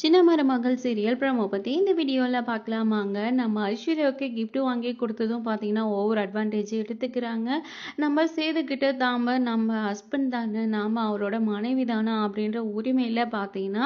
சின்ன மருமகள் serial promo பற்றி இந்த வீடியோவில் பார்க்கலாமாங்க. நம்ம ஐஸ்வர்யாவுக்கு gift வாங்கி கொடுத்ததும் பார்த்தீங்கன்னா ஓவர் அட்வான்டேஜ் எடுத்துக்கிறாங்க. நம்ம சேதுக்கிட்ட நம்ம ஹஸ்பண்ட் தானே, நாம் அவரோட மனைவி தானே அப்படின்ற உரிமையில் பார்த்தீங்கன்னா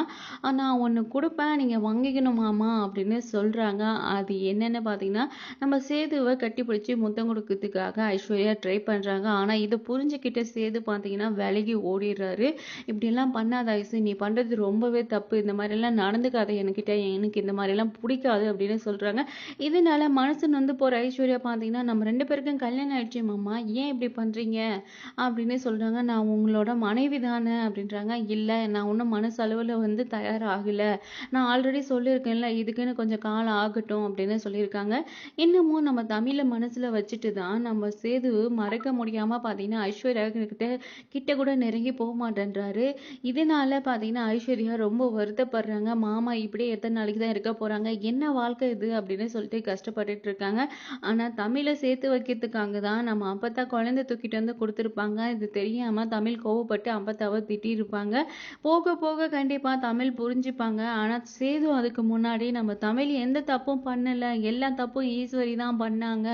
நான் ஒன்று கொடுப்பேன், நீங்கள் வாங்கிக்கணுமாமா அப்படின்னு சொல்கிறாங்க. அது என்னென்னு பார்த்தீங்கன்னா நம்ம சேதுவை கட்டி பிடிச்சி முத்தம் கொடுக்கறதுக்காக ஐஸ்வர்யா ட்ரை பண்ணுறாங்க. ஆனால் இதை புரிஞ்சுக்கிட்ட சேது பார்த்தீங்கன்னா விலகி ஓடிடுறாரு. இப்படிலாம் பண்ணாத ஐசு, நீ பண்ணுறது ரொம்பவே தப்பு, இந்த மாதிரிலாம் நடந்துக்காத என்கிட்ட, எனக்கு இந்த மாதிரிலாம் பிடிக்காது அப்படின்னு சொல்கிறாங்க. இதனால மனசு நொந்து போகிற ஐஸ்வர்யா பார்த்தீங்கன்னா நம்ம 2 பேருக்கும் கல்யாணம் ஆயிடுச்சு மாமா, ஏன் இப்படி பண்ணுறீங்க அப்படின்னு சொல்கிறாங்க. நான் உங்களோட மனைவி தானே அப்படின்றாங்க. இல்லை, நான் இன்னும் மனசளவில் தயாராகலை, நான் ஆல்ரெடி சொல்லியிருக்கேன்ல, இதுக்குன்னு கொஞ்சம் காலம் ஆகட்டும் அப்படின்னு சொல்லியிருக்காங்க. இன்னமும் நம்ம தமிழை மனசில் வச்சுட்டு தான் நம்ம சேது மறக்க முடியாமல் பார்த்தீங்கன்னா ஐஸ்வர்யா கிட்ட கூட நெருங்கி போக மாட்டேன்றாரு. இதனால பார்த்தீங்கன்னா ஐஸ்வர்யா ரொம்ப வருத்தப்படுறாங்க. மாமா இப்படியே எத்தனை நாளைக்கு தான் இருக்க போறாங்க, என்ன வாழ்க்கை இது அப்படின்னு சொல்லிட்டு கஷ்டப்பட்டுட்டு இருக்காங்க. ஆனா தமிழை சேர்த்து வைக்கிறதுக்காக தான் நம்ம அப்பத்தா குழந்தை தூக்கிட்டு வந்து கொடுத்துருப்பாங்க. இது தெரியாம தமிழ் கோவப்பட்டு அப்பத்தாவை திட்டிருப்பாங்க. போக போக கண்டிப்பா தமிழ் புரிஞ்சுப்பாங்க. ஆனா சேது அதுக்கு முன்னாடி நம்ம தமிழ் எந்த தப்பும் பண்ணல, எல்லா தப்பும் ஈஸ்வரி தான் பண்ணாங்க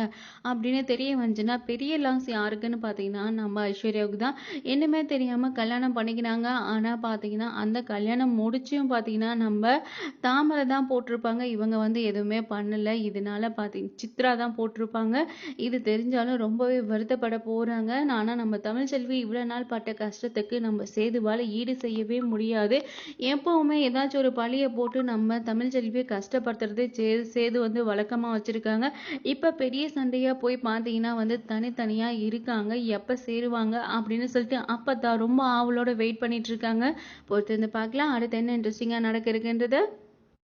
அப்படின்னு தெரிய வந்துச்சுன்னா பெரிய லாஸ் யாருக்குன்னு பார்த்தீங்கன்னா நம்ம ஐஸ்வர்யாவுக்கு தான். என்னமே தெரியாம கல்யாணம் பண்ணிக்கினாங்க. ஆனா பார்த்தீங்கன்னா அந்த கல்யாணம் முடிச்சும் பார்த்தீங்கன்னா நம்ம தாமரை தான் போட்டிருப்பாங்க, இவங்க எதுவுமே பண்ணல. இதனால சித்ரா தான் போட்டிருப்பாங்க. இது தெரிஞ்சாலும் ரொம்பவே வருத்தப்பட போறாங்க. ஆனா நம்ம தமிழ்ச்செல்வி இவ்வளவு நாள் பட்ட கஷ்டத்துக்கு நம்ம சேதுவால ஈடு செய்யவே முடியாது. எப்பவுமே ஏதாச்சும் ஒரு பழியை போட்டு நம்ம தமிழ்ச்செல்வியை கஷ்டப்படுத்துறதே சேது வழக்கமா வச்சிருக்காங்க. இப்ப பெரிய சண்டையா போய் பார்த்தீங்கன்னா தனித்தனியா இருக்காங்க. எப்ப சேருவாங்க அப்படின்னு சொல்லிட்டு அப்பதான் ரொம்ப ஆவலோட வெயிட் பண்ணிட்டு இருக்காங்க. பொறுத்திருந்து பார்க்கலாம் அடுத்து என்ன இன்ட்ரெஸ்டிங்கா நடக்க இருக்குன்றது.